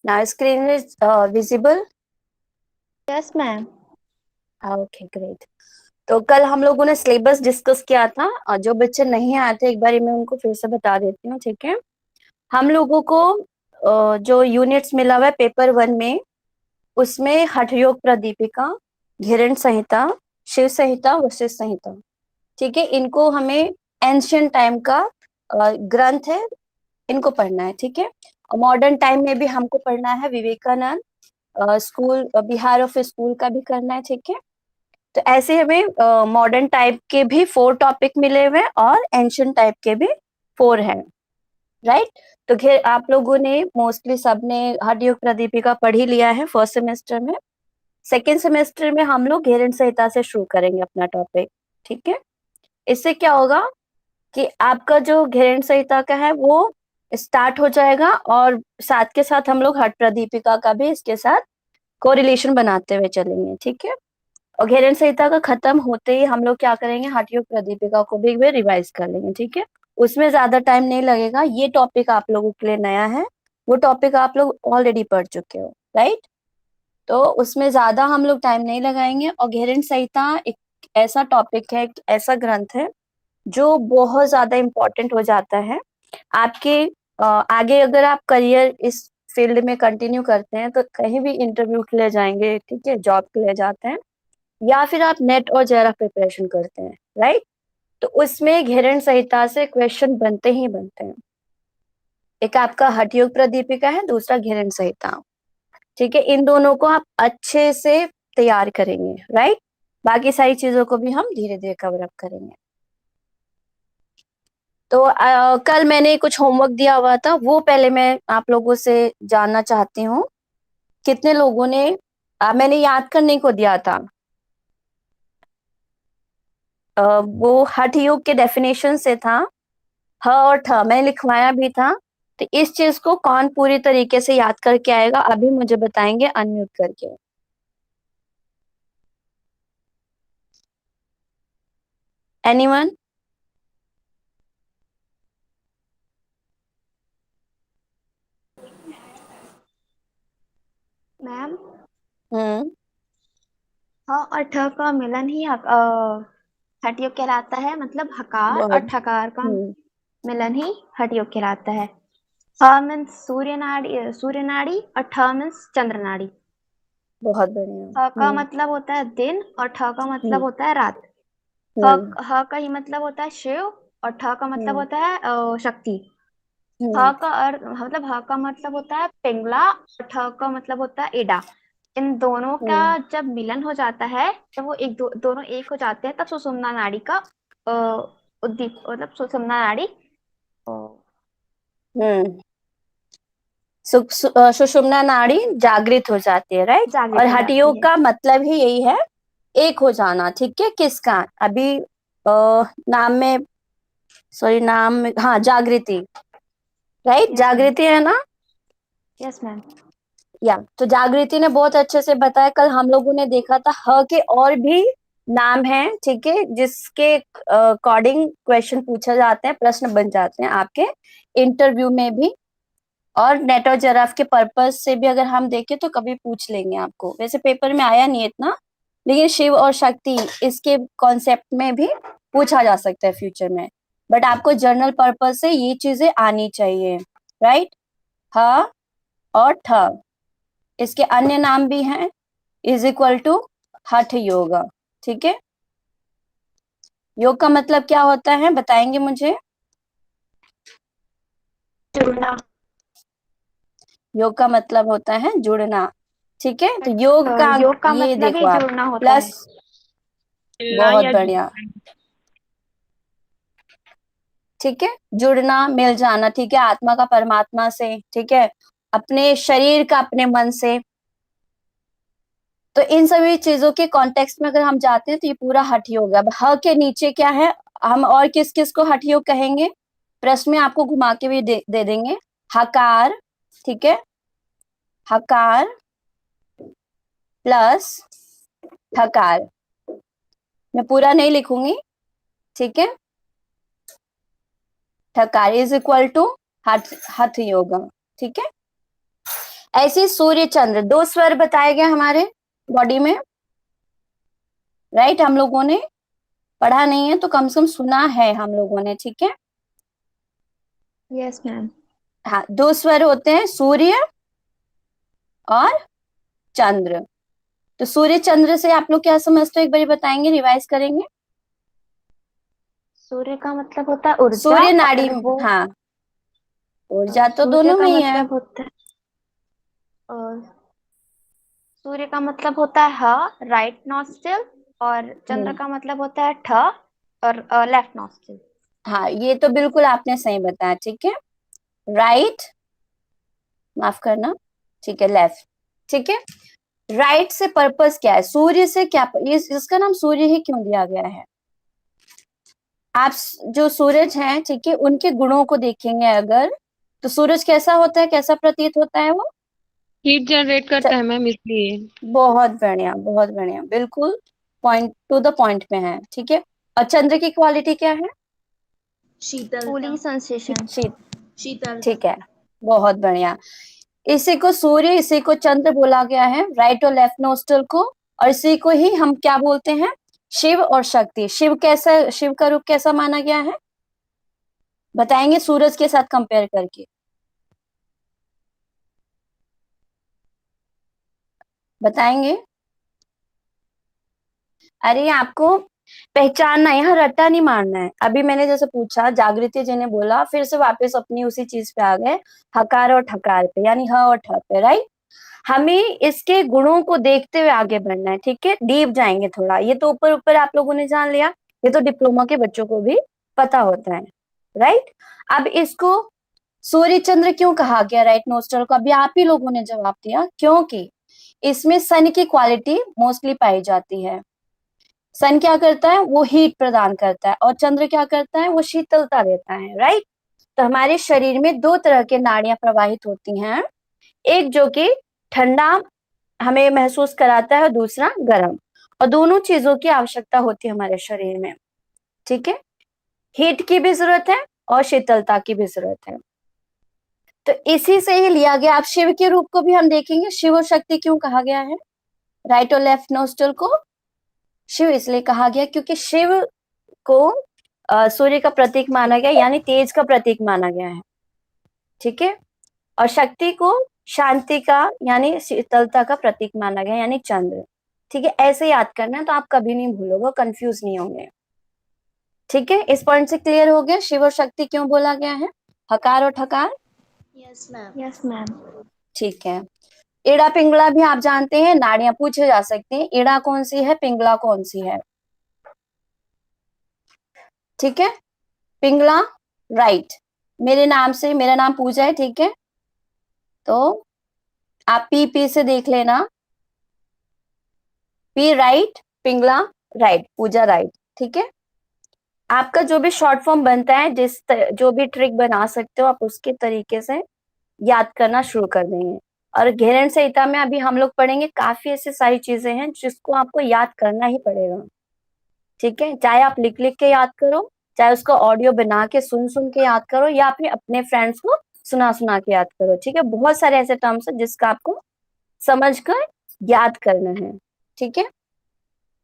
Now screen is visible. Yes ma'am. Okay great. तो कल हम लोगों ने सिलेबस डिस्कस किया था और जो बच्चे नहीं आए थे एक बार मैं उनको फिर से बता देती हूँ, ठीक है। हम लोगों को जो यूनिट्स मिला हुआ है पेपर 1 में, उसमें हठ योग प्रदीपिका, घिरण संहिता, शिव संहिता, वशिष्ठ संहिता, ठीक है। इनको हमें एंशियंट टाइम का ग्रंथ है, इनको पढ़ना है, ठीक है। मॉडर्न टाइम में भी हमको पढ़ना है Vivekananda school, Bihar of school का भी करना है, ठीक है। तो ऐसे हमें मॉडर्न टाइप के भी 4 टॉपिक मिले हुए हैं और एंशियंट टाइप के भी 4 हैं, राइट। तो खैर आप लोगों ने मोस्टली सबने हठ योग प्रदीपिका पढ़ ही लिया है फर्स्ट सेमेस्टर में। सेकेंड सेमेस्टर में हम लोग घेरन संहिता से शुरू करेंगे अपना टॉपिक, ठीक है। इससे क्या होगा कि आपका जो घेरन संहिता का है वो स्टार्ट हो जाएगा और साथ के साथ हम लोग हठ प्रदीपिका का भी इसके साथ कोरिलेशन बनाते हुए चलेंगे, ठीक है। और घेरन संहिता का खत्म होते ही हम लोग क्या करेंगे, हठ योग प्रदीपिका को भी एक बार रिवाइज कर लेंगे, ठीक है। उसमें ज्यादा टाइम नहीं लगेगा, ये टॉपिक आप लोगों के लिए नया है, वो टॉपिक आप लोग ऑलरेडी पढ़ चुके हो, राइट। तो उसमें ज्यादा हम लोग टाइम नहीं लगाएंगे। और घेरन संहिता एक ऐसा टॉपिक है, एक ऐसा ग्रंथ है जो बहुत ज्यादा इम्पोर्टेंट हो जाता है आपके आगे। अगर आप करियर इस फील्ड में कंटिन्यू करते हैं तो कहीं भी इंटरव्यू के लिए जाएंगे, ठीक है, जॉब के लिए जाते हैं, या फिर आप नेट और जेआरएफ प्रिपरेशन करते हैं, राइट। तो उसमें घेरन संहिता से क्वेश्चन बनते ही बनते हैं। एक आपका हठ योग प्रदीपिका है, दूसरा घेरन संहिता, ठीक है। इन दोनों को आप अच्छे से तैयार करेंगे, राइट। बाकी सारी चीजों को भी हम धीरे धीरे कवर अप करेंगे। तो कल मैंने कुछ होमवर्क दिया हुआ था, वो पहले मैं आप लोगों से जानना चाहती हूँ। कितने लोगों ने मैंने याद करने को दिया था, वो हठ योग के डेफिनेशन से था, ह और ठ मैंने लिखवाया भी था। तो इस चीज को कौन पूरी तरीके से याद करके आएगा अभी मुझे बताएंगे अनम्यूट करके। एनीवन? मैम, हम्म। ह और ठ का मिलन ही हठयोग कहलाता है। मतलब हकार और बहुत। ठकार का हम्म। मिलन ही हठयोग कहलाता है। ह मीन्स सूर्य नाड़ी, सूर्य नाड़ी, और ठ मीन्स चंद्र नाड़ी। बहुत बढ़िया। ह का हम्म। मतलब होता है दिन और ठ का मतलब हम्म। होता है रात। ह हम्म। ह का ही मतलब होता है शिव, और ठ का मतलब हम्म। होता है शक्ति। ह हम्म। का अर्थ मतलब ह का मतलब होता है पिंगला, और ठ का मतलब होता है एडा। इन दोनों का हम्म। जब मिलन हो जाता है, जब वो दोनों एक हो जाते हैं, तब सुषुम्ना नाड़ी का अ, उद्दीप मतलब सुषुम्ना नाड़ी हम्म। सुषुम्ना नाड़ी जागृत हो जाती है, राइट। और जागृत हो हठ जाती योग है। का मतलब ही यही है, एक हो जाना, ठीक है। किसका अभी नाम में, सॉरी नाम में, हाँ जागृति, राइट, यस मैम। जागृति है ना। Yes ma'am. या तो जागृति ने बहुत अच्छे से बताया, कल हम लोगों ने देखा था ह के और भी नाम हैं, ठीक है, जिसके अकॉर्डिंग क्वेश्चन पूछा जाते हैं, प्रश्न बन जाते हैं आपके इंटरव्यू में भी। और नेट और जराफ के पर्पज से भी अगर हम देखें तो कभी पूछ लेंगे आपको, वैसे पेपर में आया नहीं इतना, लेकिन शिव और शक्ति इसके कॉन्सेप्ट में भी पूछा जा सकता है फ्यूचर में। बट आपको जर्नल पर्पज से ये चीजें आनी चाहिए, राइट। ह और ठ, इसके अन्य नाम भी हैं, इज इक्वल टू हठ योग, ठीक है। योग का मतलब क्या होता है बताएंगे मुझे? जुड़ना। योग का मतलब होता है जुड़ना, ठीक है। तो योग का योग का ये मतलब देखो ही आप, जुड़ना होता है। प्लस, मिलना बहुत या बढ़िया, जुड़ना। ठीक है। जुड़ना, मिल जाना, ठीक है, आत्मा का परमात्मा से, ठीक है, अपने शरीर का अपने मन से। तो इन सभी चीजों के कॉन्टेक्स्ट में अगर हम जाते हैं तो ये पूरा हठ योग है। अब ह के नीचे क्या है, हम और किस किस को हठ योग कहेंगे, प्रश्न में आपको घुमा के भी दे देंगे। हकार, ठीक है, हकार प्लस ठकार, मैं पूरा नहीं लिखूंगी, ठीक है। ठकार इज इक्वल टू हठ हठ योग, ठीक है। ऐसे सूर्य चंद्र, दो स्वर बताए गए हमारे बॉडी में, राइट। हम लोगों ने पढ़ा नहीं है तो कम से कम सुना है हम लोगों ने, ठीक है। Yes ma'am. हाँ, दो स्वर होते हैं, सूर्य और चंद्र। तो सूर्य चंद्र से आप लोग क्या समझते हो, एक बार बताएंगे, रिवाइज करेंगे। सूर्य का मतलब होता है ऊर्जा, सूर्य नाड़ी, और वो हाँ, ऊर्जा तो सूर्य दोनों में का ही है। मतलब होता है सूर्य का मतलब होता है ह, राइट नॉस्ट्रिल, और चंद्र का मतलब होता है ठ, और लेफ्ट नॉस्ट्रिल। हाँ, ये तो बिल्कुल आपने सही बताया, ठीक है। राइट, माफ करना, ठीक है, लेफ्ट, ठीक है। राइट से पर्पस क्या है, सूर्य से क्या, इसका नाम सूर्य ही क्यों दिया गया है। आप जो सूरज हैं, ठीक है, उनके गुणों को देखेंगे अगर, तो सूरज कैसा होता है, कैसा प्रतीत होता है वो। हीट जनरेट करता है मैम, इसलिए। बहुत बढ़िया, बहुत बढ़िया, बिल्कुल पॉइंट टू द पॉइंट में है, ठीक है। और चंद्र की क्वालिटी क्या है, शीतलता। Cooling sensation. शीत, शीतलता। ठीक है, बहुत बढ़िया। इसी को सूर्य, इसी को चंद्र बोला गया है, राइट और लेफ्ट नोस्ट्रल को। और इसी को ही हम क्या बोलते हैं, शिव और शक्ति। शिव कैसा, शिव का रूप कैसा माना गया है, बताएंगे सूरज के साथ कंपेयर करके, बताएंगे। अरे आपको पहचानना है, यहाँ रट्टा नहीं मारना है। अभी मैंने जैसे पूछा, जागृति जी ने बोला, फिर से वापस अपनी उसी चीज पे आ गए, हकार और ठकार पे, यानी ह और ठ पे, राइट। हमें इसके गुणों को देखते हुए आगे बढ़ना है, ठीक है। डीप जाएंगे थोड़ा, ये तो ऊपर ऊपर आप लोगों ने जान लिया, ये तो डिप्लोमा के बच्चों को भी पता होता है, राइट। अब इसको सूर्य चंद्र क्यों कहा गया, राइट नोस्ट्रल को, अभी आप ही लोगों ने जवाब दिया, क्योंकि इसमें सन की क्वालिटी मोस्टली पाई जाती है। सन क्या करता है, वो हीट प्रदान करता है, और चंद्र क्या करता है, वो शीतलता देता है, राइट। तो हमारे शरीर में दो तरह के नाड़ियां प्रवाहित होती हैं, एक जो कि ठंडा हमें महसूस कराता है, और दूसरा गर्म। और दोनों चीजों की आवश्यकता होती है हमारे शरीर में, ठीक है। हीट की भी जरूरत है और शीतलता की भी जरूरत है। तो इसी से ही लिया गया। अब शिव के रूप को भी हम देखेंगे, शिव और शक्ति क्यों कहा गया है, राइट और लेफ्ट नोस्ट्रल को शिव इसलिए कहा गया क्योंकि शिव को सूर्य का प्रतीक माना गया, यानी तेज का प्रतीक माना गया है, ठीक है। और शक्ति को शांति का यानी शीतलता का प्रतीक माना गया, यानी चंद्र, ठीक है। ऐसे याद करना है तो आप कभी नहीं भूलोगे, कंफ्यूज नहीं होंगे, ठीक है। इस पॉइंट से क्लियर हो गया शिव और शक्ति क्यों बोला गया है, हकार और Thakar, yes ma'am. Yes ma'am. ठीक है। इड़ा पिंगला भी आप जानते हैं, नाड़ियां पूछे जा सकते हैं, इड़ा कौन सी है, पिंगला कौन सी है, ठीक है। पिंगला राइट, मेरे नाम से, मेरा नाम पूजा है, ठीक है। तो आप पी से देख लेना, पी राइट, पिंगला राइट, पूजा राइट, ठीक है। आपका जो भी शॉर्ट फॉर्म बनता है, जो भी ट्रिक बना सकते हो आप उसके तरीके से याद करना शुरू कर देंगे। और घेरण संहिता में अभी हम लोग पढ़ेंगे, काफी ऐसी सारी चीजें हैं जिसको आपको याद करना ही पड़ेगा, ठीक है। चाहे आप लिख लिख के याद करो, चाहे उसको ऑडियो बना के सुन सुन के याद करो, या फिर अपने फ्रेंड्स को सुना सुना के याद करो, ठीक है। बहुत सारे ऐसे टर्म्स है जिसका आपको समझ कर याद करना है, ठीक है।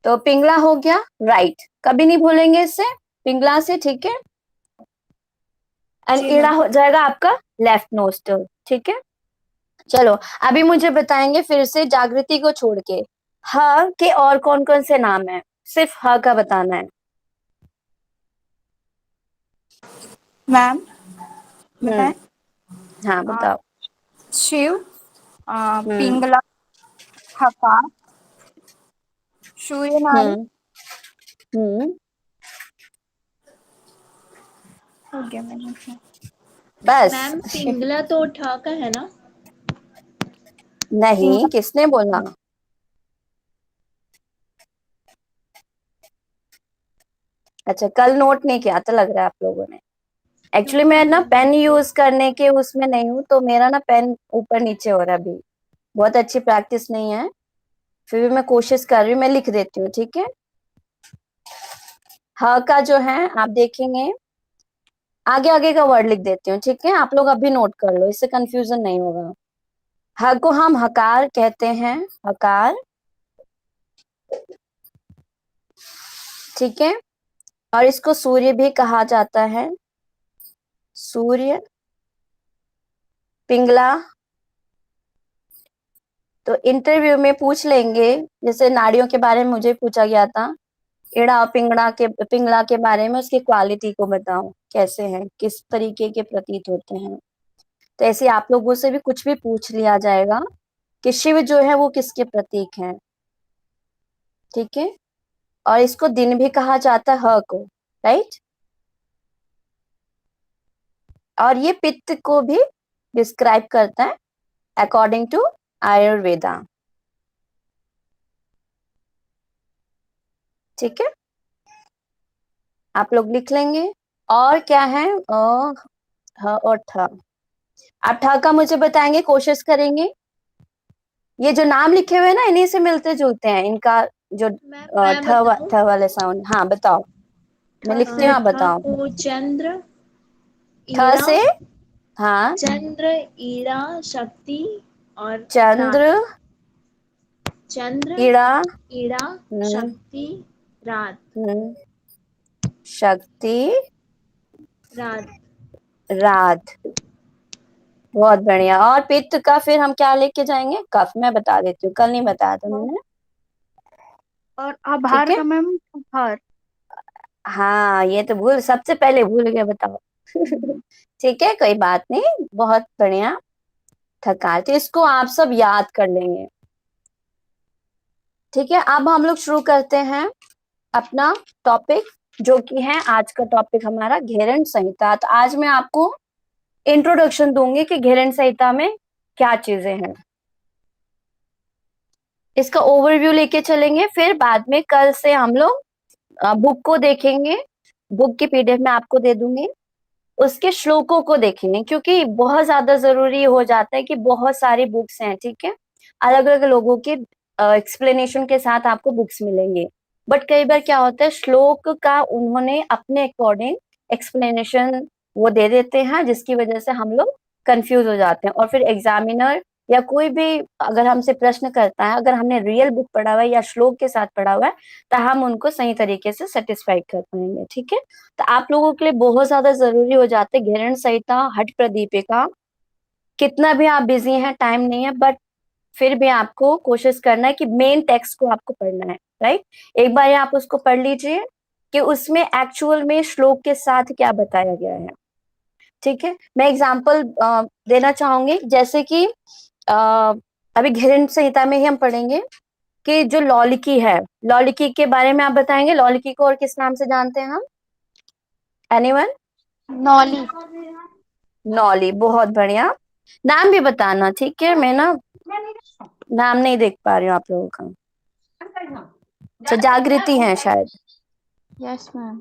तो पिंगला हो गया राइट, कभी नहीं भूलेंगे इससे, पिंगला से, ठीक है। एंड इड़ा हो जाएगा आपका लेफ्ट नोस्ट्रल, ठीक है। चलो अभी मुझे बताएंगे फिर से, जागृति को छोड़ के ह के और कौन कौन से नाम है, सिर्फ ह का बताना है। मैम बताएं। हाँ बताओ। शिव, हम्म पिंगला, हकार, सूर्य नाड़ी। हम्म हम्म हो गया मैंने। बस। मैम पिंगला तो ठ का है ना। नहीं, किसने बोला, अच्छा कल नोट नहीं किया था लग रहा है आप लोगों ने। एक्चुअली मैं ना पेन यूज करने के उसमें नहीं हूँ, तो मेरा ना पेन ऊपर नीचे हो रहा है अभी, बहुत अच्छी प्रैक्टिस नहीं है, फिर भी मैं कोशिश कर रही हूँ, मैं लिख देती हूँ, ठीक है। ह का जो है आप देखेंगे, आगे आगे का वर्ड लिख देती हूँ, ठीक है। आप लोग अभी नोट कर लो, इससे कंफ्यूजन नहीं होगा। ह को हम हकार कहते हैं, हकार, ठीक है। और इसको सूर्य भी कहा जाता है, सूर्य, पिंगला। तो इंटरव्यू में पूछ लेंगे, जैसे नाड़ियों के बारे में मुझे पूछा गया था, इड़ा और पिंगला के बारे में, उसकी क्वालिटी को बताओ कैसे हैं, किस तरीके के प्रतीत होते हैं। तो ऐसे आप लोगों से भी कुछ भी पूछ लिया जाएगा कि शिव जो है वो किसके प्रतीक हैं, ठीक है। और इसको दिन भी कहा जाता है, ह को, राइट। और ये पित्त को भी डिस्क्राइब करता है अकॉर्डिंग टू आयुर्वेदा, ठीक है। आप लोग लिख लेंगे। और क्या है, ह और ठ। आप ठ का मुझे बताएंगे, कोशिश करेंगे। ये जो नाम लिखे हुए हैं ना, इन्हीं से मिलते जुलते हैं, इनका जो मैं बताऊं? ठ वाले साउंड। हाँ बताओ, मैं लिखती हूँ, आप ठ बताओ। को चंद्र, ठ ईड़ा, से, हाँ, चंद्र, ईड़ा, शक्ति और चंद्र, रात। चंद्र, ईड़ा, ईड़ा, हम्म, शक्ति, रात, हम्म, शक्ति, रात। रात। बहुत बढ़िया। और पित्त का फिर हम क्या लेके जाएंगे, कफ। मैं बता देती हूँ, कल नहीं बताया था मैंने, और ठीक आभार है। का मैम, आभार। हाँ, ये तो सबसे पहले भूल गए, बताओ। ठीक है, कोई बात नहीं, बहुत बढ़िया। थकान, तो इसको आप सब याद कर लेंगे, ठीक है। अब हम लोग शुरू करते हैं अपना टॉपिक, जो कि है आज का टॉपिक हमारा घेरन संहिता। तो आज मैं आपको इंट्रोडक्शन दूंगी कि घेरन संहिता में क्या चीजें हैं, इसका ओवरव्यू लेके चलेंगे। फिर बाद में कल से हम लोग बुक को देखेंगे, बुक की पीडीएफ में आपको दे दूंगी, उसके श्लोकों को देखेंगे, क्योंकि बहुत ज्यादा जरूरी हो जाता है कि बहुत सारी बुक्स हैं, ठीक है। अलग अलग लोगों के एक्सप्लेनेशन के साथ आपको बुक्स मिलेंगे, बट कई बार क्या होता है, श्लोक का उन्होंने अपने अकॉर्डिंग एक्सप्लेनेशन वो दे देते हैं, जिसकी वजह से हम लोग कंफ्यूज हो जाते हैं। और फिर एग्जामिनर या कोई भी अगर हमसे प्रश्न करता है, अगर हमने रियल बुक पढ़ा हुआ है या श्लोक के साथ पढ़ा हुआ है, तो हम उनको सही तरीके से सेटिस्फाइड कर पाएंगे, ठीक है। तो आप लोगों के लिए बहुत ज्यादा जरूरी हो जाते हैं घेरण संहिता, हठ प्रदीपिका। कितना भी आप बिजी हैं, टाइम नहीं है, बट फिर भी आपको कोशिश करना है कि मेन टेक्स्ट को आपको पढ़ना है, राइट। एक बार आप उसको पढ़ लीजिए कि उसमें एक्चुअल में श्लोक के साथ क्या बताया गया है, ठीक है। मैं एग्जाम्पल देना चाहूंगी, जैसे कि अभी घेरण संहिता में ही हम पढ़ेंगे कि जो लौलिकी है, लौलिकी के बारे में आप बताएंगे। लौलिकी को और किस नाम से जानते हैं हम, एनीवन? नौली। नौली, बहुत बढ़िया। नाम भी बताना, ठीक है। मैं ना नाम नहीं देख पा रही हूँ आप लोगों का। अच्छा, जागृति है शायद। Yes ma'am.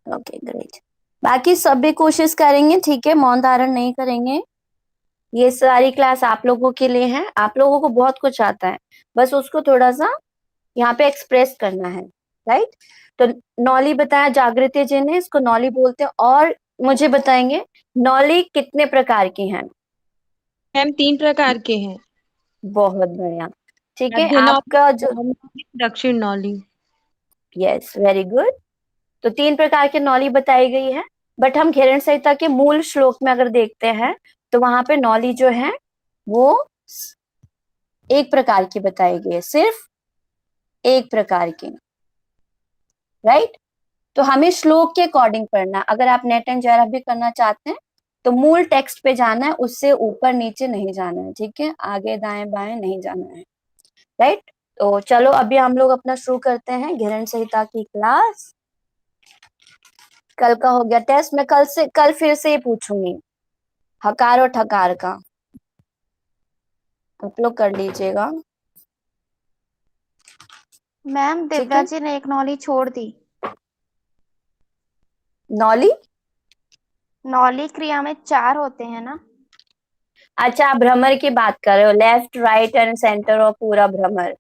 Okay, great. बाकी सब भी कोशिश करेंगे, ठीक है, मौन धारण नहीं करेंगे। ये सारी क्लास आप लोगों के लिए है, आप लोगों को बहुत कुछ आता है, बस उसको थोड़ा सा यहाँ पे एक्सप्रेस करना है, राइट। तो नौली बताया जागृति जी ने, इसको नौली बोलते हैं। और मुझे बताएंगे नौली कितने प्रकार की हैं? मैम 3 प्रकार के हैं। बहुत बढ़िया, ठीक है। मध्य नौली, आपका जो, वाम नौली, दक्षिण नौली। Yes, very good. तो 3 प्रकार की नौली बताई गई है, बट हम घेरण संहिता के मूल श्लोक में अगर देखते हैं, तो वहां पे नौली जो है वो एक प्रकार की बताई गई है, सिर्फ एक प्रकार की, राइट। तो हमें श्लोक के अकॉर्डिंग पढ़ना है। अगर आप नेट एंड जरा भी करना चाहते हैं, तो मूल टेक्स्ट पे जाना है, उससे ऊपर नीचे नहीं जाना है, ठीक है, आगे दाएं बाएं नहीं जाना है, राइट। तो चलो अभी हम लोग अपना शुरू करते हैं घेरण संहिता की क्लास। कल का हो गया टेस्ट, मैं कल फिर से ये पूछूंगी हकार और ठकार का, आप लोग कर लीजिएगा, मैम ठीक दिव्या है। जी ने एक नौली छोड़ दी। नौली, नौली क्रिया में 4 होते हैं ना। अच्छा, आप भ्रमर की बात कर रहे हो, लेफ्ट राइट एंड सेंटर और पूरा भ्रमर,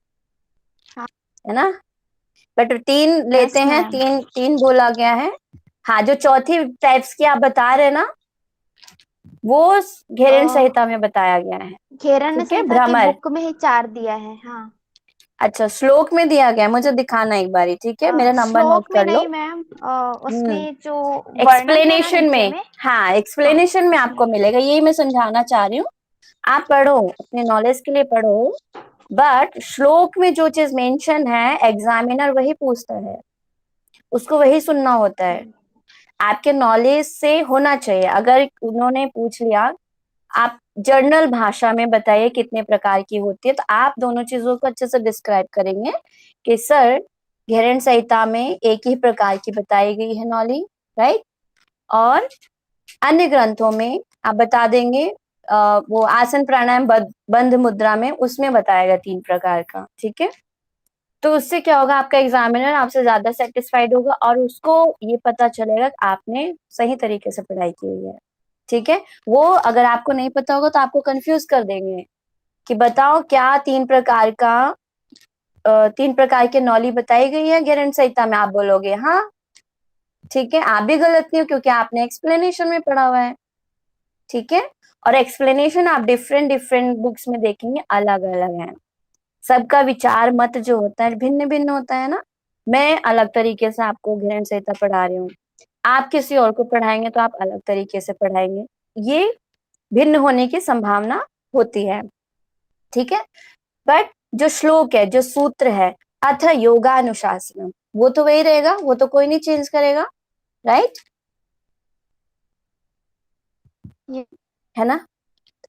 हाँ। है ना। बट 3 लेते यस हैं, मैम। 3 3 बोला गया है। हाँ, जो चौथी टाइप्स की आप बता रहे हैं ना, वो घेरन अ, संहिता में बताया गया है। घेरन ठीक है, संहिता की भ्रमर। बुक में ही 4 दिया है। हाँ। अच्छा, श्लोक में दिया गया है, मुझे दिखाना एक बारी, ठीक है, मेरा नंबर नोट श्लोक में कर लो। नहीं मैम, हम्म उसमें जो वर्णन है ना एक्सप्लेनेशन नीचे में, में। हाँ हाँ, एक्सप्लेनेशन में आपको उसमें। मिलेगा, यही मैं समझाना चाह रही हूँ। आप पढ़ो, अपने नॉलेज के लिए पढ़ो, बट श्लोक में जो चीज मेंशन है एग्जामिनर वही पूछता है, उसको वही सुनना होता है। आपके नॉलेज से होना चाहिए। अगर उन्होंने पूछ लिया आप जर्नल भाषा में बताइए कितने प्रकार की होती है, तो आप दोनों चीजों को अच्छे से डिस्क्राइब करेंगे कि सर घेरन संहिता में एक ही प्रकार की बताई गई है नॉली, राइट। और अन्य ग्रंथों में आप बता देंगे वो आसन प्राणायाम बंध मुद्रा में उसमें बताएगा 3 प्रकार का, ठीक है। तो उससे क्या होगा, आपका एग्जामिनर आपसे ज्यादा सेटिस्फाइड होगा और उसको ये पता चलेगा कि आपने सही तरीके से पढ़ाई की हुई है, ठीक है। वो अगर आपको नहीं पता होगा तो आपको कंफ्यूज कर देंगे कि बताओ क्या 3 प्रकार के नॉली बताई गई है घेरन संहिता में, आप बोलोगे हाँ, ठीक है, आप भी गलत नहीं हो क्योंकि आपने एक्सप्लेनेशन में पढ़ा हुआ है, ठीक है। और एक्सप्लेनेशन आप डिफरेंट डिफरेंट बुक्स में देखेंगे अलग अलग है, सबका विचार मत जो होता है भिन्न भिन्न होता है ना। मैं अलग तरीके से आपको घेरन संहिता पढ़ा रही हूँ, आप किसी और को पढ़ाएंगे तो आप अलग तरीके से पढ़ाएंगे, ये भिन्न होने की संभावना होती है, ठीक है। बट जो श्लोक है, जो सूत्र है, अथ योगानुशासनम, वो तो वही रहेगा, वो तो कोई नहीं चेंज करेगा, राइट, ये है ना।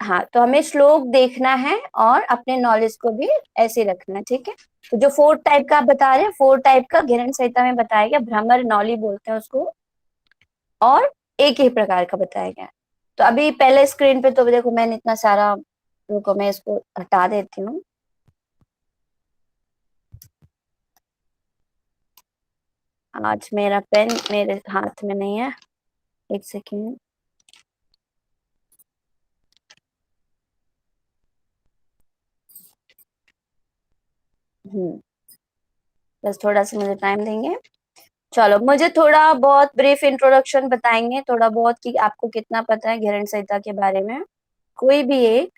हाँ, तो हमें श्लोक देखना है और अपने नॉलेज को भी ऐसे रखना है, ठीक है। तो जो 4 टाइप का आप बता रहे हैं, 4 टाइप का घेरन संहिता में बताया गया, भ्रमर नॉली बोलते हैं उसको, और एक ही प्रकार का बताया गया। तो अभी पहले स्क्रीन पे तो देखो मैंने इतना सारा, रुको मैं इसको हटा देती हूँ। आज मेरा पेन मेरे हाथ में नहीं है, एक सेकेंड। बस थोड़ा सा मुझे टाइम देंगे। चलो, मुझे थोड़ा बहुत ब्रीफ इंट्रोडक्शन बताएंगे, थोड़ा बहुत कि आपको कितना पता है घेरन संहिता के बारे में, कोई भी एक,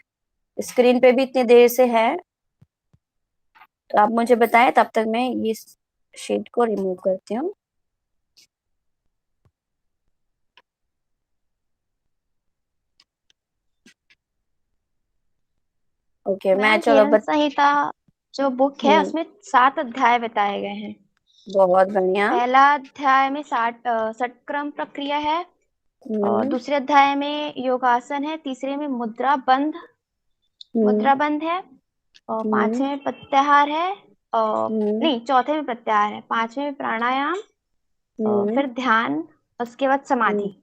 स्क्रीन पे भी इतनी देर से है, तो आप मुझे बताएं, तब तक मैं ये शीट को रिमूव करती हूँ। ओके, मैं मैम, चलो घेरन संहिता जो बुक है उसमें 7 अध्याय बताए गए हैं। बहुत बढ़िया। पहला अध्याय में 60 प्रक्रिया है, और हम्म दूसरे अध्याय में योगासन है, तीसरे में हम्म मुद्रा बंध है, और हम्म पांचवें में प्रत्याहार है, और हम्म नहीं, चौथे में प्रत्याहार है, पांचवें में प्राणायाम, और हम्म फिर ध्यान, उसके बाद हम्म, समाधि।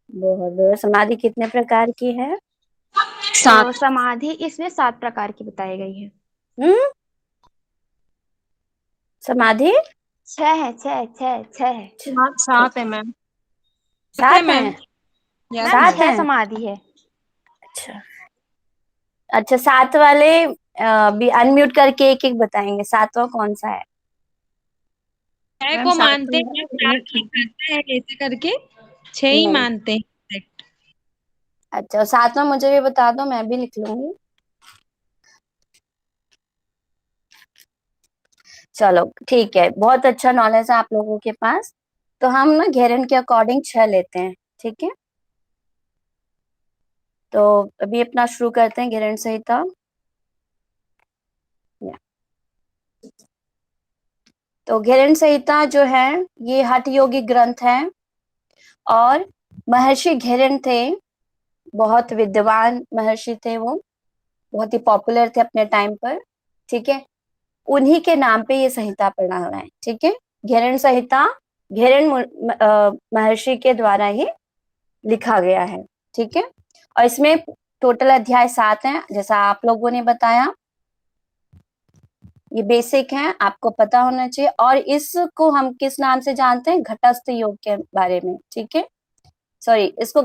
बहुत बहुत। समाधि कितने प्रकार की है? समाधि इसमें 7 प्रकार की बताई गई है। हम्म समाधि 6 है, 6 है। 7 है मैम। 7 है 7 मैम। है? Yes ma'am, 7 ma'am. 6 है? समाधि है। अच्छा अच्छा, 7 वाले भी अनम्यूट करके एक एक बताएंगे, 7वां कौन सा है? 6 मैम को 7 मानते तो हैं, है 4 एक की है। करते हैं ऐसे करके, 6 ही हम्म मानते हैं correct। अच्छा, 7वां मुझे भी बता दो, मैं भी लिख लूंगी। चलो ठीक है, बहुत अच्छा नॉलेज है आप लोगों के पास। तो हम ना घेरन के अकॉर्डिंग 6 लेते हैं, ठीक है। तो अभी अपना शुरू करते हैं घेरन संहिता। तो घेरन संहिता जो है ये हठ योगी ग्रंथ है, और महर्षि घेरन थे, बहुत विद्वान महर्षि थे वो, बहुत ही पॉपुलर थे अपने टाइम पर, ठीक है। उन्हीं के नाम पे ये संहिता पढ़ा हुआ है, ठीक है। घेरन संहिता घेरन महर्षि के द्वारा ही लिखा गया है, ठीक है। और इसमें टोटल अध्याय 7 हैं, जैसा आप लोगों ने बताया, ये बेसिक है, आपको पता होना चाहिए। और इसको हम किस नाम से जानते हैं? घटस्थ योग के बारे में, ठीक है। सॉरी, इसको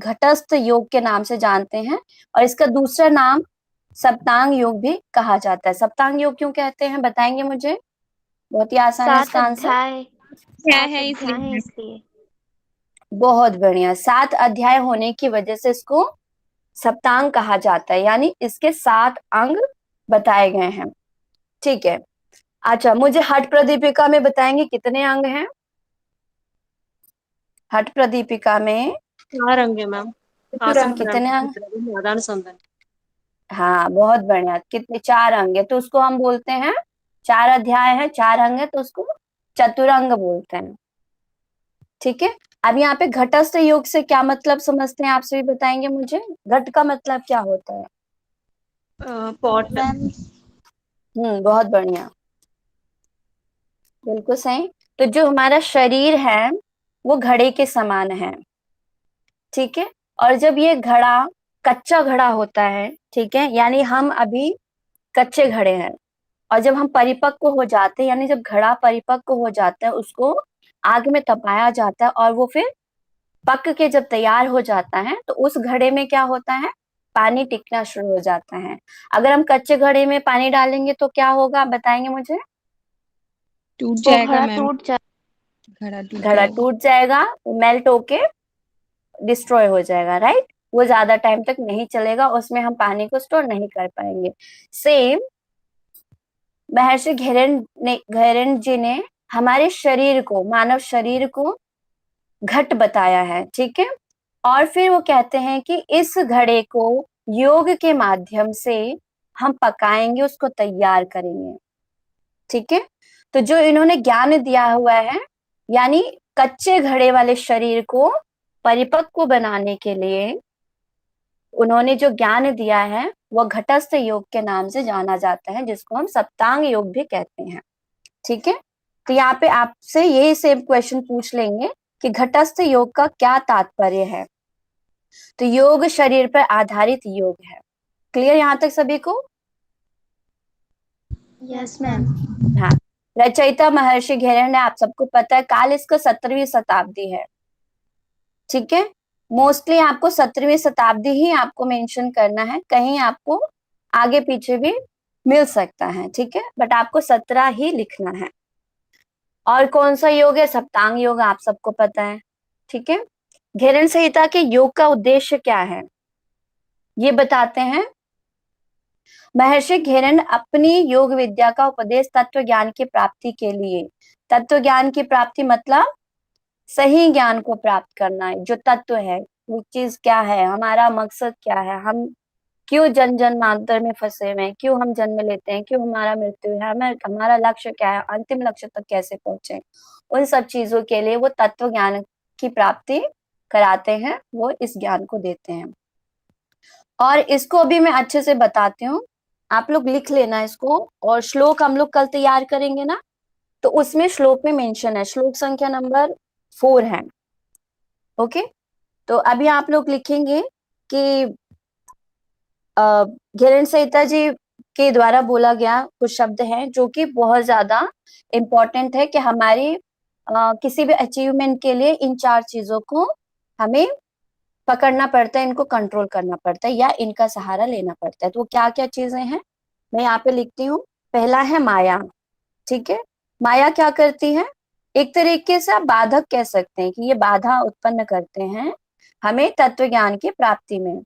घटस्थ योग के नाम से जानते हैं, और इसका दूसरा नाम सप्तांग योग भी कहा जाता है। सप्तांग योग क्यों कहते हैं, बताएंगे मुझे? बहुत ही आसान है 7 इसका आंसर। अध्याय, क्या 7 है अध्याय है इसलिए। इसलिए। बहुत बढ़िया। 7 अध्याय होने की वजह से इसको सप्तांग कहा जाता है, यानी इसके 7 अंग बताए गए हैं। ठीक है। अच्छा, मुझे हठ प्रदीपिका में बताएंगे कितने अंग हैं? हठ प्रदीपिका में 4 अंग है मैम। आसन कितने अंग? प्राणायाम आदान संधान। हाँ, बहुत बढ़िया। कितने? 4 अंग है, तो उसको हम बोलते हैं, 4 अध्याय है, 4 अंग है, तो उसको चतुरंग बोलते हैं। ठीक है। अब यहाँ पे घटस्थ योग से क्या मतलब समझते हैं, आपसे भी बताएंगे मुझे। घट का मतलब क्या होता है? पॉट। मैम बहुत बढ़िया, बिल्कुल सही। तो जो हमारा शरीर है वो घड़े के समान है। ठीक है। और जब ये घड़ा कच्चा घड़ा होता है, ठीक है, यानी हम अभी कच्चे घड़े हैं, और जब हम परिपक्व हो जाते हैं, यानी जब घड़ा परिपक्व हो जाता है, उसको आग में तपाया जाता है, और वो फिर पक के जब तैयार हो जाता है, तो उस घड़े में क्या होता है? पानी टिकना शुरू हो जाता है। अगर हम कच्चे घड़े में पानी डालेंगे तो क्या होगा, आप बताएंगे मुझे। टूट वो जाएगा घड़ा मैम। टूट जाए। घड़ा टूट घड़ा जाएगा। टूट जाएगा, मेल्ट होके डिस्ट्रॉय हो जाएगा, राइट। वो ज्यादा टाइम तक नहीं चलेगा, उसमें हम पानी को स्टोर नहीं कर पाएंगे। सेम महर्षि घैरेन जी ने हमारे शरीर को, मानव शरीर को घट बताया है। ठीक है। और फिर वो कहते हैं कि इस घड़े को योग के माध्यम से हम पकाएंगे, उसको तैयार करेंगे। ठीक है। तो जो इन्होंने ज्ञान दिया हुआ है, यानी कच्चे घड़े वाले शरीर को परिपक्व बनाने के लिए उन्होंने जो ज्ञान दिया है, वो घटस्थ योग के नाम से जाना जाता है, जिसको हम सप्तांग योग भी कहते हैं। ठीक है। तो यहाँ पे आपसे यही सेम क्वेश्चन पूछ लेंगे कि घटस्थ योग का क्या तात्पर्य है। तो योग शरीर पर आधारित योग है। क्लियर यहाँ तक सभी को? Yes ma'am. हाँ। रचयिता महर्षि घेरन है, आप सबको पता है, काल इसका 17वीं शताब्दी है। ठीक है। मोस्टली आपको 17वीं शताब्दी ही आपको मेंशन करना है, कहीं आपको आगे पीछे भी मिल सकता है। ठीक है, बट आपको 17 ही लिखना है। और कौन सा योग है? सप्तांग योग, आप सबको पता है। ठीक है। घेरन संहिता के योग का उद्देश्य क्या है, ये बताते हैं। महर्षि घेरन अपनी योग विद्या का उपदेश तत्व ज्ञान की प्राप्ति के लिए, तत्व ज्ञान की प्राप्ति मतलब सही ज्ञान को प्राप्त करना है, जो तत्व है वो चीज क्या है, हमारा मकसद क्या है, हम क्यों जन्म जन्मांतर में फंसे हुए हैं, क्यों हम जन्म लेते हैं, क्यों हमारा मृत्यु है, हमें हमारा लक्ष्य क्या है, अंतिम लक्ष्य तक कैसे पहुंचे, उन सब चीजों के लिए वो तत्व ज्ञान की प्राप्ति कराते हैं, वो इस ज्ञान को देते हैं। और इसको अभी मैं अच्छे से बताती हूँ, आप लोग लिख लेना इसको। और श्लोक हम लोग कल तैयार करेंगे ना, तो उसमें श्लोक में मेंशन है, श्लोक संख्या नंबर 4 है। ओके। तो अभी आप लोग लिखेंगे कि घेरन संहिता जी के द्वारा बोला गया कुछ शब्द हैं जो कि बहुत ज्यादा इम्पोर्टेंट है, कि हमारी किसी भी अचीवमेंट के लिए इन 4 चीजों को हमें पकड़ना पड़ता है, इनको कंट्रोल करना पड़ता है, या इनका सहारा लेना पड़ता है। तो वो क्या क्या चीजें हैं, मैं यहाँ पे लिखती हूँ। पहला है माया। ठीक है। माया क्या करती है? एक तरीके से आप बाधक कह सकते हैं, कि ये बाधा उत्पन्न करते हैं हमें तत्व ज्ञान की प्राप्ति में,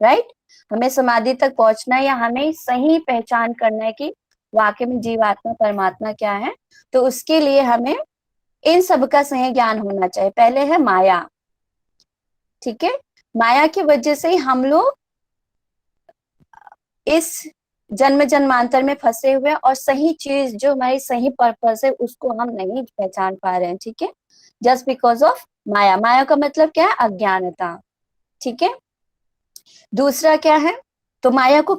राइट। हमें समाधि तक पहुंचना है, या हमें सही पहचान करना है कि वाकई में जीवात्मा परमात्मा क्या है, तो उसके लिए हमें इन सब का सही ज्ञान होना चाहिए। पहले है माया। ठीक है। माया की वजह से ही हम लोग इस जन्म जन्मांतर में फंसे हुए हैं, और सही चीज जो हमारी सही पर्पस है उसको हम नहीं पहचान पा रहे हैं। ठीक है। जस्ट बिकॉज ऑफ माया। माया का मतलब क्या है? अज्ञानता। ठीक है। दूसरा क्या है? तो माया को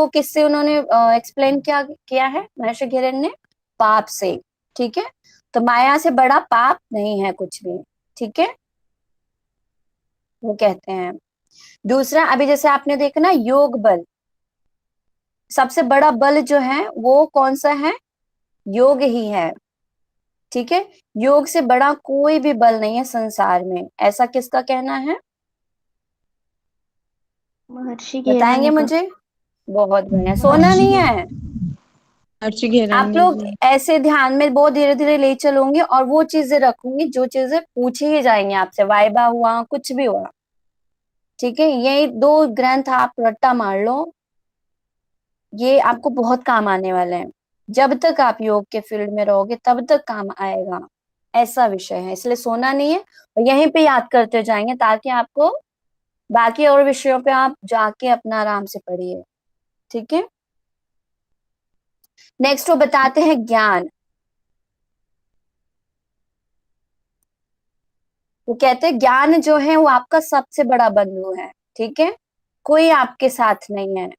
किससे उन्होंने एक्सप्लेन किया है महर्षि घेरन ने? पाप से। ठीक है। तो माया से बड़ा पाप नहीं है कुछ भी। ठीक है, वो कहते हैं। दूसरा, अभी जैसे आपने देखा ना, योग बल, सबसे बड़ा बल जो है वो कौन सा है? योग ही है। ठीक है। योग से बड़ा कोई भी बल नहीं है संसार में, ऐसा किसका कहना है? महर्षि बताएंगे घेरन का। मुझे। बहुत बढ़िया। सोना महर्षि नहीं घेरन। है, महर्षि घेरन आप लोग ऐसे ध्यान में बहुत धीरे धीरे ले चलोगे और वो चीजें रखूंगी जो चीजें पूछी ही जाएंगी आपसे, वाइबा हुआ कुछ भी हुआ, ठीक है। ये 2 ग्रंथ आप रट्टा मार लो, ये आपको बहुत काम आने वाले हैं। जब तक आप योग के फील्ड में रहोगे तब तक काम आएगा, ऐसा विषय है। इसलिए सोना नहीं है और यहीं पे याद करते जाएंगे ताकि आपको बाकी और विषयों पे आप जाके अपना आराम से पढ़िए, ठीक है। नेक्स्ट वो बताते हैं ज्ञान। वो कहते हैं ज्ञान जो है वो आपका सबसे बड़ा बंधु है, ठीक है। कोई आपके साथ नहीं है।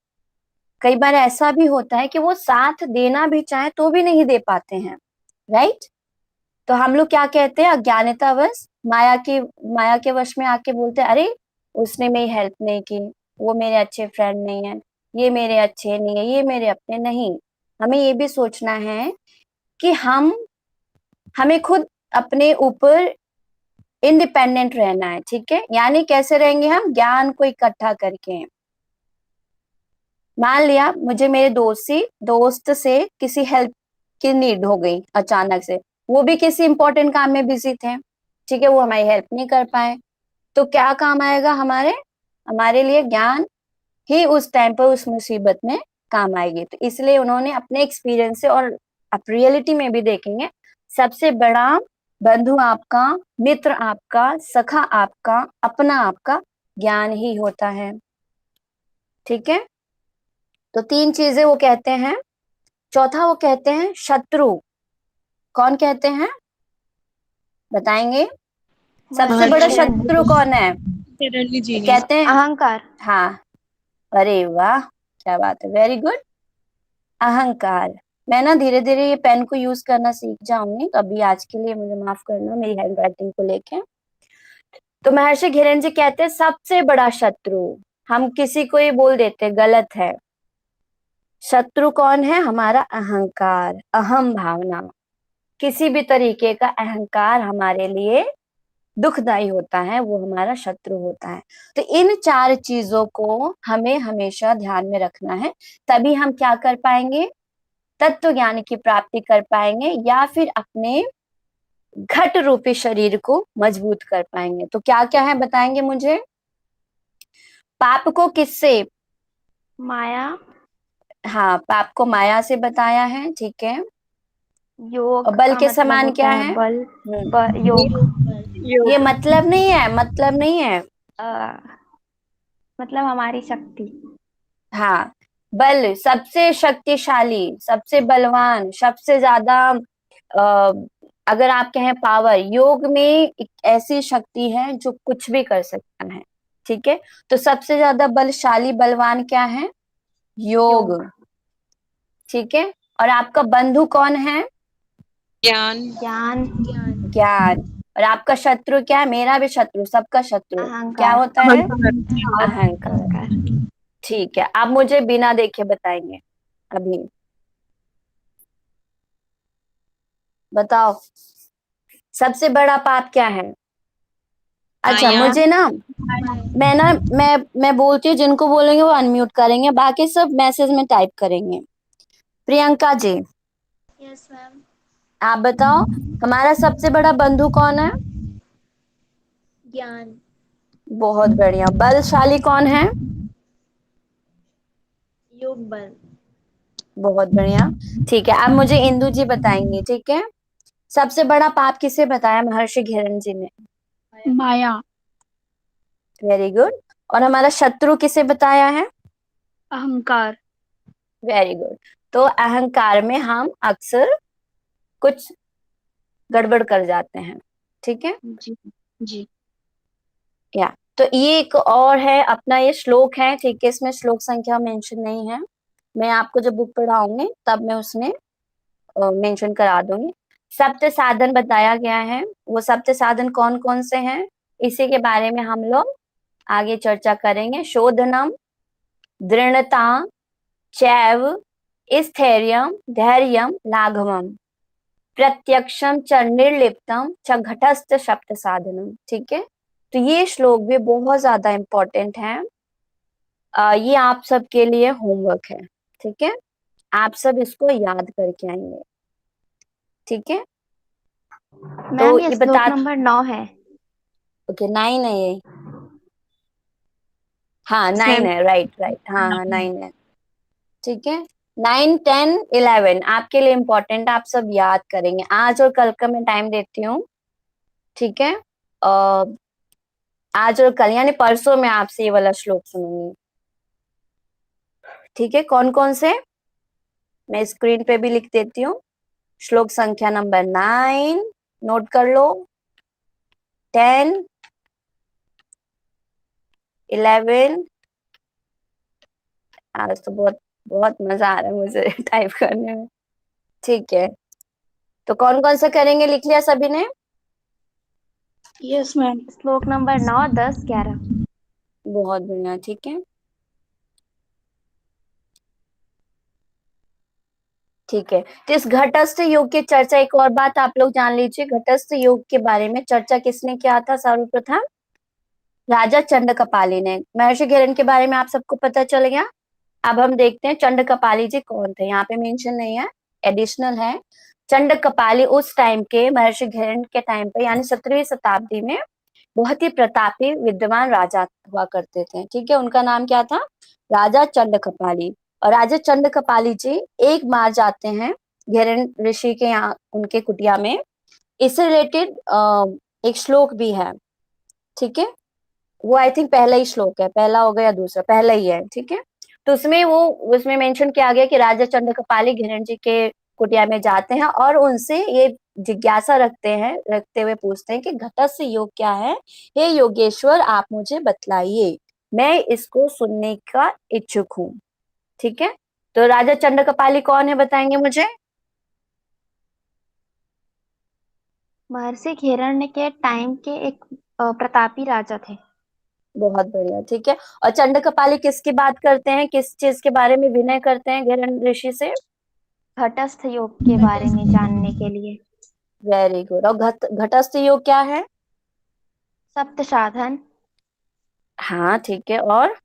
कई बार ऐसा भी होता है कि वो साथ देना भी चाहे तो भी नहीं दे पाते हैं, राइट। तो हम लोग क्या कहते हैं, अज्ञानतावश माया के वश में आके बोलते हैं अरे उसने मेरी हेल्प नहीं की, वो मेरे अच्छे फ्रेंड नहीं है, ये मेरे अच्छे नहीं है, ये मेरे अपने नहीं। हमें ये भी सोचना है कि हमें खुद अपने ऊपर इंडिपेंडेंट रहना है, ठीक है। यानी कैसे रहेंगे हम, ज्ञान को इकट्ठा करके। मान लिया मुझे मेरे दोस्त से किसी हेल्प की नीड हो गई अचानक से, वो भी किसी इंपॉर्टेंट काम में बिजी थे, ठीक है, वो हमारी हेल्प नहीं कर पाए, तो क्या काम आएगा हमारे लिए ज्ञान ही उस टाइम पर उस मुसीबत में काम आएगी। तो इसलिए उन्होंने अपने एक्सपीरियंस से, और आप रियलिटी में भी देखेंगे, सबसे बड़ा बंधु आपका, मित्र आपका, सखा आपका, अपना आपका ज्ञान ही होता है, ठीक है। तो 3 चीजें वो कहते हैं। चौथा वो कहते हैं शत्रु। कौन कहते हैं, बताएंगे? सबसे बड़ा शत्रु कौन है? घेरन जी ने। कहते हैं अहंकार। हाँ, अरे वाह, क्या बात है, वेरी गुड। अहंकार। मैं ना धीरे धीरे ये पेन को यूज करना सीख जाऊंगी, तो अभी आज के लिए मुझे माफ करना मेरी हैंड राइटिंग को लेके। तो महर्षि घेरन जी कहते हैं सबसे बड़ा शत्रु, हम किसी को ये बोल देते गलत है, शत्रु कौन है, हमारा अहंकार, अहम भावना। किसी भी तरीके का अहंकार हमारे लिए दुखदाई होता है, वो हमारा शत्रु होता है। तो इन 4 चीजों को हमें हमेशा ध्यान में रखना है, तभी हम क्या कर पाएंगे, तत्व ज्ञान की प्राप्ति कर पाएंगे, या फिर अपने घट रूपी शरीर को मजबूत कर पाएंगे। तो क्या क्या है बताएंगे मुझे? पाप को किससे? माया, हाँ, पाप को माया से बताया है, ठीक है। योग और बल का के मतलब समान होता क्या है है? बल, हम्म, योग। ये मतलब नहीं है, मतलब नहीं है। अ, मतलब हमारी शक्ति। हाँ, बल, सबसे शक्तिशाली, सबसे बलवान, सबसे ज्यादा अगर आप कहें पावर, योग में एक ऐसी शक्ति है जो कुछ भी कर सकता है, ठीक है। तो सबसे ज्यादा बलशाली बलवान क्या है? योग, ठीक है। और आपका बंधु कौन है? ज्ञान। ज्ञान, ज्ञान। और आपका शत्रु क्या है? मेरा भी शत्रु, सबका शत्रु क्या अहंकार। होता है? अहंकार। अहंकार। ठीक है, आप मुझे बिना देखे बताएंगे अभी, बताओ सबसे बड़ा पाप क्या है? अच्छा, माया। मुझे ना, मैं बोलती हूँ, जिनको बोलेंगे वो अनम्यूट करेंगे, बाकी सब मैसेज में टाइप करेंगे। Priyanka ji, yes ma'am. आप बताओ हमारा सबसे बड़ा बंधु कौन है? ज्ञान। बहुत बढ़िया। बलशाली कौन है? योग बल। बहुत बढ़िया, ठीक है। अब मुझे इंदु जी बताएंगी, ठीक है। सबसे बड़ा पाप किसे बताया महर्षि घेरन जी ने? माया। Very good. और हमारा शत्रु किसे बताया है? अहंकार। Very good. तो अहंकार में हम अक्सर कुछ गड़बड़ कर जाते हैं, ठीक है। जी जी। या तो ये एक और है अपना, ये श्लोक है, ठीक है, इसमें श्लोक संख्या मेंशन नहीं है, मैं आपको जब बुक पढ़ाऊंगी तब मैं उसमें मेंशन करा दूंगी। सप्त साधन बताया गया है, वो सप्त साधन कौन कौन से हैं इसी के बारे में हम लोग आगे चर्चा करेंगे। शोधनम, दृढ़ता, चैव, स्थैर्यम, धैर्यम, लाघवम, प्रत्यक्षम च निर्लिप्तम च घटस्थ सप्त साधनम, ठीक है। तो ये श्लोक भी बहुत ज्यादा इम्पोर्टेंट है, ये आप सबके लिए होमवर्क है, ठीक है। आप सब इसको याद करके आएंगे, ठीक है। मैम ये ये श्लोक बता, नंबर 9 है। ओके 9 है ये, हाँ Yes, 9 ma'am. है, राइट राइट, हाँ 9 है, ठीक है। 9, 10, 11 आपके लिए इम्पोर्टेंट, आप सब याद करेंगे। आज और कल का मैं टाइम देती हूँ, ठीक है। आज और कल यानी परसों में आपसे ये वाला श्लोक सुनूंगी, ठीक है। कौन कौन से, मैं स्क्रीन पे भी लिख देती हूँ। श्लोक संख्या नंबर 9 नोट कर लो, 10, 11। आज तो बहुत बहुत मजा आ रहा है मुझे टाइप करने में, ठीक है। तो कौन कौन सा करेंगे, लिख लिया सभी ने? Yes ma'am. श्लोक नंबर 9, 10, 11। बहुत बढ़िया, ठीक है, ठीक है। तो इस घटस्थ योग की चर्चा, एक और बात आप लोग जान लीजिए, घटस्थ योग के बारे में चर्चा किसने किया था? सर्वप्रथम राजा चंडकपाली ने। महर्षि घिरन के बारे में आप सबको पता चल गया। अब हम देखते हैं चंडकपाली जी कौन थे। यहाँ पे मेंशन नहीं है, एडिशनल है। चंडकपाली उस टाइम के, महर्षि घिरन के टाइम पे यानी 17वीं शताब्दी में बहुत ही प्रतापी विद्वान राजा हुआ करते थे, ठीक है। उनका नाम क्या था? राजा चंडकपाली। और राजा चंडकपाली जी एक बार जाते हैं घिरन ऋषि के यहाँ, उनके कुटिया में। इससे रिलेटेड एक श्लोक भी है, ठीक है। वो आई थिंक पहला ही श्लोक है, पहला हो गया या दूसरा, पहला ही है, ठीक है। तो उसमें मेंशन किया गया कि राजा चंद्रकपाली घिरन जी के कुटिया में जाते हैं और उनसे ये जिज्ञासा रखते हुए पूछते हैं कि घटस्थ योग क्या है, हे योगेश्वर आप मुझे बतलाइए, मैं इसको सुनने का इच्छुक हूँ, ठीक है। तो राजा चंद्रकपाली कौन है, बताएंगे मुझे? महर्षि घिरण्य के टाइम के एक प्रतापी राजा थे। बहुत बढ़िया, ठीक है। और चंद्रकपाली किसकी बात करते हैं, किस चीज के बारे में विनय करते हैं घिरन ऋषि से? घटस्थ योग के बारे में जानने के लिए। Very good. और घटस्थ योग क्या है? सप्त साधन। हाँ ठीक है। और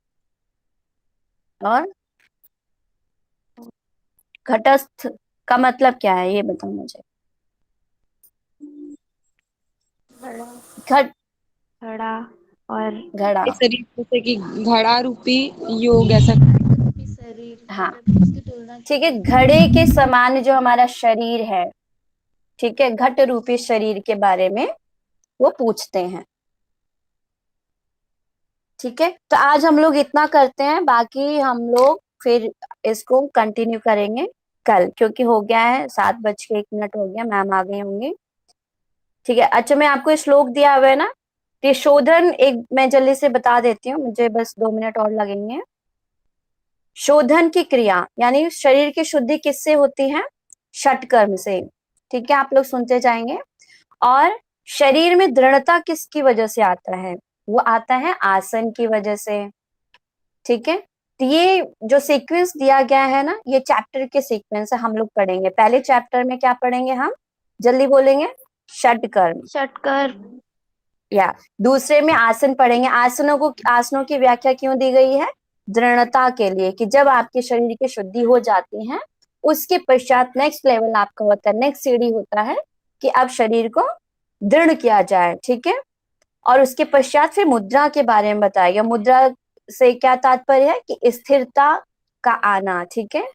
घटस्थ का मतलब क्या है, ये बताओ मुझे। घट घड़ा और घड़ा, शरीर जैसे कि घड़ा रूपी योग ऐसा। शरीर हाँ मतलब उसकी तुलना ठीक की है। गई। घड़े के समान जो हमारा शरीर है, ठीक है, घट रूपी शरीर के बारे में वो पूछते हैं, ठीक है। तो आज हम लोग इतना करते हैं, बाकी हम लोग फिर इसको कंटिन्यू करेंगे कल, क्योंकि हो गया है 7:01 हो गया, मैम आ गई होंगी, ठीक है। अच्छा मैं आपको श्लोक दिया हुआ है ना, तो ये शोधन एक मैं जल्दी से बता देती हूँ, मुझे बस 2 मिनट और लगेंगे। शोधन की क्रिया यानी शरीर की शुद्धि किससे होती है? षटकर्म से, ठीक है। आप लोग सुनते जाएंगे। और शरीर में दृढ़ता किसकी वजह से आता है? वो आता है आसन की वजह से, ठीक है। तो ये जो सीक्वेंस दिया गया है ना, ये चैप्टर के सीक्वेंस है, हम लोग पढ़ेंगे। पहले चैप्टर में क्या पढ़ेंगे हम, जल्दी बोलेंगे? षटकर्म। षटकर। या दूसरे में आसन पढ़ेंगे। आसनों की व्याख्या क्यों दी गई है? दृढ़ता के लिए, कि जब आपके शरीर की शुद्धि हो जाती है उसके पश्चात नेक्स्ट लेवल आपका होता है, नेक्स्ट सीढ़ी होता है कि अब शरीर को दृढ़ किया जाए, ठीक है। और उसके पश्चात फिर मुद्रा के बारे में बताया गया। मुद्रा से क्या तात्पर्य है? कि स्थिरता का आना, ठीक है,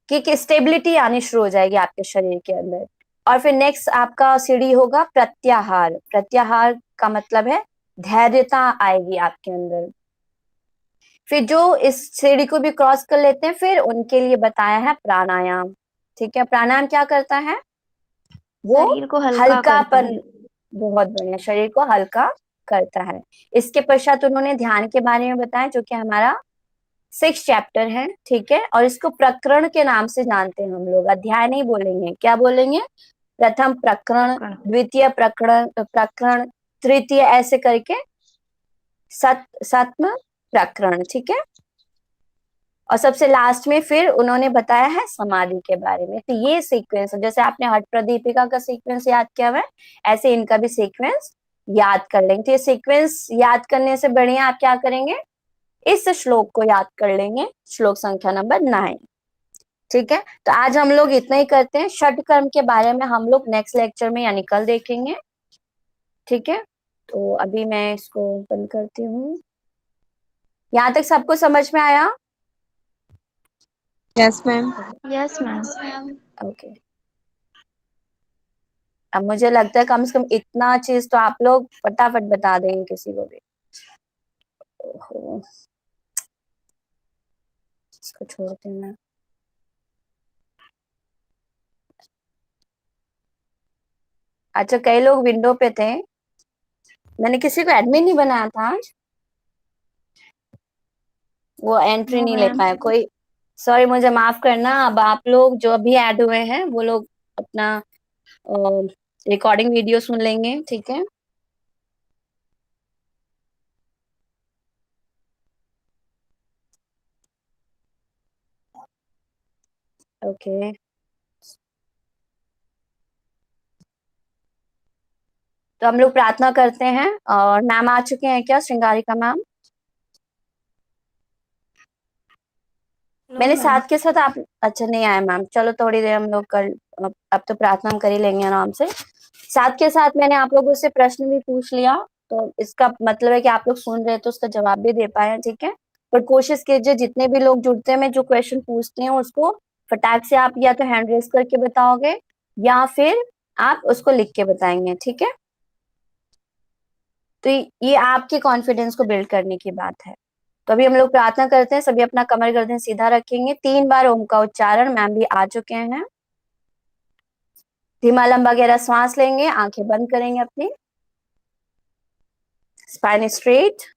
कि स्टेबिलिटी आनी शुरू हो जाएगी आपके शरीर के अंदर। और फिर नेक्स्ट आपका सीढ़ी होगा प्रत्याहार। प्रत्याहार का मतलब है धैर्यता आएगी आपके अंदर। फिर जो इस सीढ़ी को भी क्रॉस कर लेते हैं, फिर उनके लिए बताया है प्राणायाम, ठीक है। प्राणायाम क्या करता है? वो शरीर को हल्का करता हल्कापन, है। बहुत बढ़िया, शरीर को हल्का करता है। इसके पश्चात उन्होंने ध्यान के बारे में बताया, जो कि हमारा 6 चैप्टर है, ठीक है। और इसको प्रकरण के नाम से जानते हैं हम लोग, अध्याय नहीं बोलेंगे, क्या बोलेंगे? प्रथम प्रकरण, प्रकरण। द्वितीय प्रकरण, तृतीय, ऐसे करके सप्तम प्रकरण, ठीक है। और सबसे लास्ट में फिर उन्होंने बताया है समाधि के बारे में। तो ये सीक्वेंस, जैसे आपने हट प्रदीपिका का सीक्वेंस याद किया हुआ है, ऐसे इनका भी सीक्वेंस याद कर लेंगे। तो ये सीक्वेंस याद करने से बढ़िया आप क्या करेंगे, इस श्लोक को याद कर लेंगे, श्लोक संख्या नंबर 9, ठीक है, तो आज हम लोग इतना ही करते हैं। षटकर्म के बारे में हम लोग नेक्स्ट लेक्चर में यानी कल देखेंगे। ठीक है, तो अभी मैं इसको बंद करती हूँ। यहाँ तक सबको समझ में आया? Yes ma'am. Yes ma'am. Ma'am okay, अब मुझे लगता है कम से कम इतना चीज तो आप लोग फटाफट बता देंगे किसी को भी। ओहो, इसको छोड़ते हैं ना। अच्छा, कई लोग विंडो पे थे, मैंने किसी को एडमिन नहीं बनाया था आज, वो एंट्री नो नहीं ले मैम। पाया कोई। सॉरी, मुझे माफ करना। अब आप लोग जो अभी ऐड हुए हैं वो लोग अपना रिकॉर्डिंग वीडियो सुन लेंगे। ठीक है, ओके। तो हम लोग प्रार्थना करते हैं। और मैम आ चुके हैं क्या, श्रृंगारिका मैम? मैंने साथ के साथ आप, अच्छा नहीं आए मैम, चलो थोड़ी देर हम लोग कर, अब तो प्रार्थना हम कर ही लेंगे आराम से। साथ के साथ मैंने आप लोगों से प्रश्न भी पूछ लिया, तो इसका मतलब है कि आप लोग सुन रहे हैं तो उसका जवाब भी दे पाए। ठीक है, पर कोशिश कीजिए जितने भी लोग जुड़ते हैं, मैं जो क्वेश्चन पूछती हूँ उसको फटाक से आप या तो हैंड रेस करके बताओगे या फिर आप उसको लिख के बताएंगे। ठीक है, तो ये आपके कॉन्फिडेंस को बिल्ड करने की बात है। तो अभी हम लोग प्रार्थना करते हैं, सभी अपना कमर गर्दन सीधा रखेंगे, 3 बार ओम का उच्चारण। मैम भी आ चुके हैं। धीमा लंबा गहरा सांस लेंगे, आंखें बंद करेंगे अपनी, spine straight.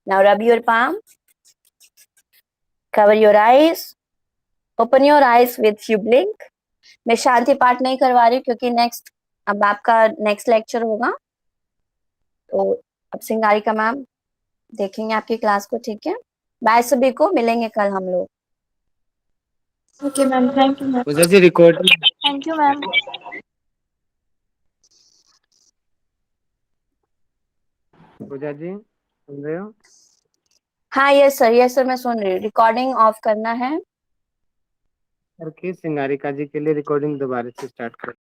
Now rub your palm, cover your eyes, open your eyes with few blink. मैं शांति पाठ नहीं करवा रही क्योंकि नेक्स्ट, अब आपका नेक्स्ट लेक्चर होगा, तो अब सिंगारिका मैम देखेंगे आपकी क्लास को। ठीक है, बाय सभी को, मिलेंगे कल हम लोग। Okay ma'am, thank you ma'am. Puja ji recording. Thank you ma'am. Puja ji सुन रहे हो? हाँ यस सर, यस सर, मैं सुन रही हूँ। रिकॉर्डिंग ऑफ करना है। और किस सिंगारिका जी के लिए रिकॉर्डिंग दोबारा से स्टार्ट कर।